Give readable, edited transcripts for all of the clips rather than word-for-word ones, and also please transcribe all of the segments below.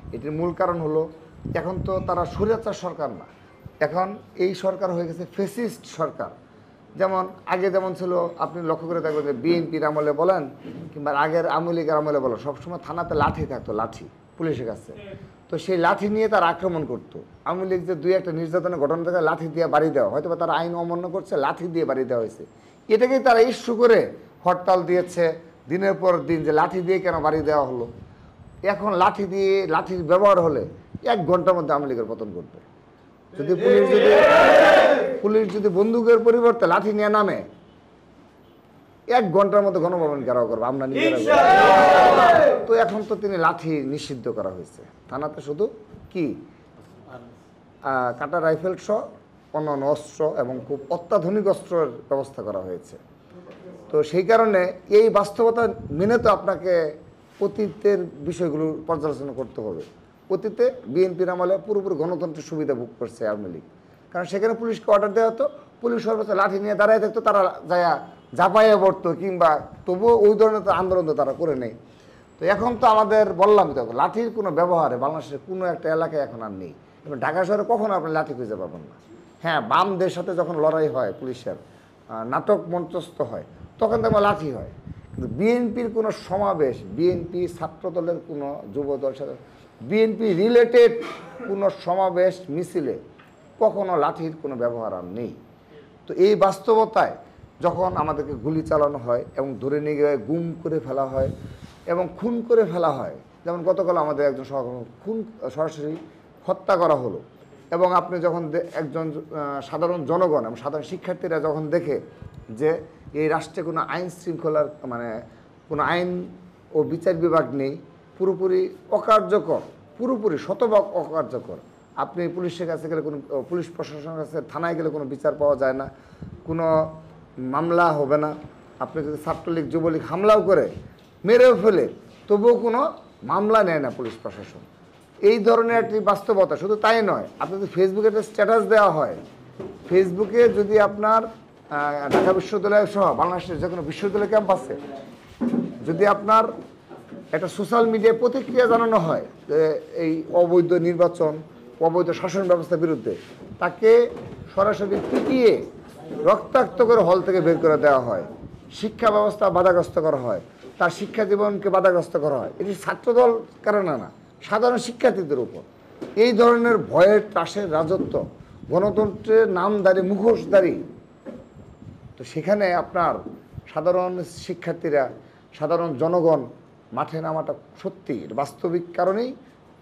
এটির মূল কারণ হলো এখন তো তারা স্বৈরাচার সরকার না, এখন এই সরকার হয়ে গেছে ফ্যাসিস্ট সরকার। যেমন আগে যেমন ছিল, আপনি লক্ষ্য করে দেখবেন যে বিএনপির আমলে বলেন কিংবা আগের আওয়ামী লীগের আমলে বলেন, সবসময় থানাতে লাঠি থাকতো, লাঠি পুলিশের কাছে। তো সেই লাঠি নিয়ে তারা আক্রমণ করতো। আওয়ামী লীগ যে দুই একটা নির্যাতনের ঘটনা থেকে লাঠি দিয়ে বাড়ি দেওয়া, হয়তো বা তারা আইন অমান্য করছে, লাঠি দিয়ে বাড়ি দেওয়া হয়েছে, এটাকেই তারা ইস্যু করে হরতাল দিয়েছে দিনের পর দিন, যে লাঠি দিয়ে কেন বাড়ি দেওয়া হলো। এখন লাঠি দিয়ে, লাঠির ব্যবহার হলে 1 ঘন্টার মধ্যে আওয়ামী লীগের পতন করবে। যদি পুলিশ যদি বন্দুকের পরিবর্তে লাঠি নিয়ে নামে, 1 ঘন্টার মধ্যে গণভবন ঘেরাও করবে, আমরা নিজেরা। তো এখন তো তিনি লাঠি নিষিদ্ধ করা হয়েছে, থানাতে শুধু কি কাটা রাইফেল সহ অন্যান্য অস্ত্র এবং খুব অত্যাধুনিক অস্ত্রের ব্যবস্থা করা হয়েছে। তো সেই কারণে এই বাস্তবতা মেনে তো আপনাকে অতীতের বিষয়গুলো পর্যালোচনা করতে হবে। অতীতে বিএনপির আমলে পুরোপুরি গণতন্ত্রের সুবিধা ভোগ করছে আওয়ামী লীগ, কারণ সেখানে পুলিশকে অর্ডার দেওয়া হতো, পুলিশ সর্বোচ্চ লাঠি নিয়ে দাঁড়ায় থাকতো, তারা যায়া ঝাঁপাইয়া পড়তো, কিংবা তবুও ওই ধরনের তো আন্দোলন তো তারা করে নেই। তো এখন তো আমাদের বললাম তো, লাঠির কোনো ব্যবহারে বাংলাদেশের কোনো একটা এলাকায় এখন আর নেই। এবং ঢাকা শহরে কখনো আপনি লাঠি খুঁজে পাবেন না। হ্যাঁ, বামদের সাথে যখন লড়াই হয়, পুলিশের নাটক মঞ্চস্থ হয়, তখন দেখবো লাঠি হয়। কিন্তু বিএনপির কোনো সমাবেশ, বিএনপি ছাত্রদলের কোনো যুবদল সাথে বিএনপি রিলেটেড কোনো সমাবেশ মিছিলে কখনো লাঠির কোনো ব্যবহার আর নেই। তো এই বাস্তবতায় যখন আমাদেরকে গুলি চালানো হয় এবং ধরে নিয়ে গিয়ে গুম করে ফেলা হয় এবং খুন করে ফেলা হয়, যেমন গতকাল আমাদের একজন খুন সরাসরি হত্যা করা হলো, এবং আপনি যখন একজন সাধারণ জনগণ এবং সাধারণ শিক্ষার্থীরা যখন দেখে যে এই রাষ্ট্রে কোনো আইন শৃঙ্খলার মানে কোনো আইন ও বিচার বিভাগ নেই, পুরোপুরি অকার্যকর, পুরোপুরি শতভাগ অকার্যকর। আপনি পুলিশের কাছে গেলে কোনো, পুলিশ প্রশাসনের কাছে থানায় গেলে কোনো বিচার পাওয়া যায় না, কোনো মামলা হবে না। আপনি যদি ছাত্রলীগ যুবলীগ হামলাও করে মেরেও ফেলে, তবুও কোনো মামলা নেয় না পুলিশ প্রশাসন। এই ধরনের একটি বাস্তবতা। শুধু তাই নয়, আপনি যদি ফেসবুকে একটা স্ট্যাটাস দেওয়া হয়, ফেসবুকে যদি আপনার ঢাকা বিশ্ববিদ্যালয় সহ বাংলাদেশের যে কোনো বিশ্ববিদ্যালয় ক্যাম্পাসে যদি আপনার একটা সোশ্যাল মিডিয়ায় প্রতিক্রিয়া জানানো হয় যে এই অবৈধ নির্বাচন, অবৈধ শাসন ব্যবস্থার বিরুদ্ধে, তাকে সরাসরি পিটিয়ে রক্তাক্ত করে হল থেকে বের করে দেওয়া হয়, শিক্ষা ব্যবস্থা বাধাগ্রস্ত করা হয়, তার শিক্ষা জীবনকে বাধাগ্রস্ত করা হয়। এটি ছাত্রদল কারণে না, সাধারণ শিক্ষার্থীদের উপর এই ধরনের ভয়ের ত্রাসের রাজত্ব, গণতন্ত্রের নামধারী মুখোশধারী। তো সেখানে আপনার সাধারণ শিক্ষার্থীরা, সাধারণ জনগণ মাঠে নামাটা সত্যি বাস্তবিক কারণেই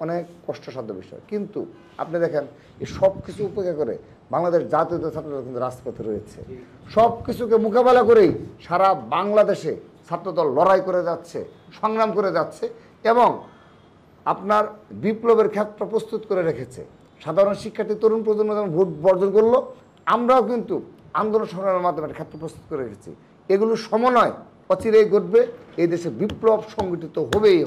অনেক কষ্টসাধ্য বিষয়। কিন্তু আপনি দেখেন, এই সব কিছু উপেক্ষা করে বাংলাদেশ জাতীয় ছাত্রদল কিন্তু রাজপথে রয়েছে। সব কিছুকে মোকাবেলা করেই সারা বাংলাদেশে ছাত্রদল লড়াই করে যাচ্ছে, সংগ্রাম করে যাচ্ছে, এবং আপনার বিপ্লবের ক্ষেত্র প্রস্তুত করে রেখেছে। সাধারণ শিক্ষার্থী, তরুণ প্রজন্ম যেমন ভোট বর্জন করলো, আমরাও কিন্তু আন্দোলন সংগ্রামের মাধ্যমে একটা ক্ষেত্র প্রস্তুত করে রেখেছি। এগুলো সমন্বয় অচিরেই ঘটবে, এই দেশে বিপ্লব সংগঠিত হবেই।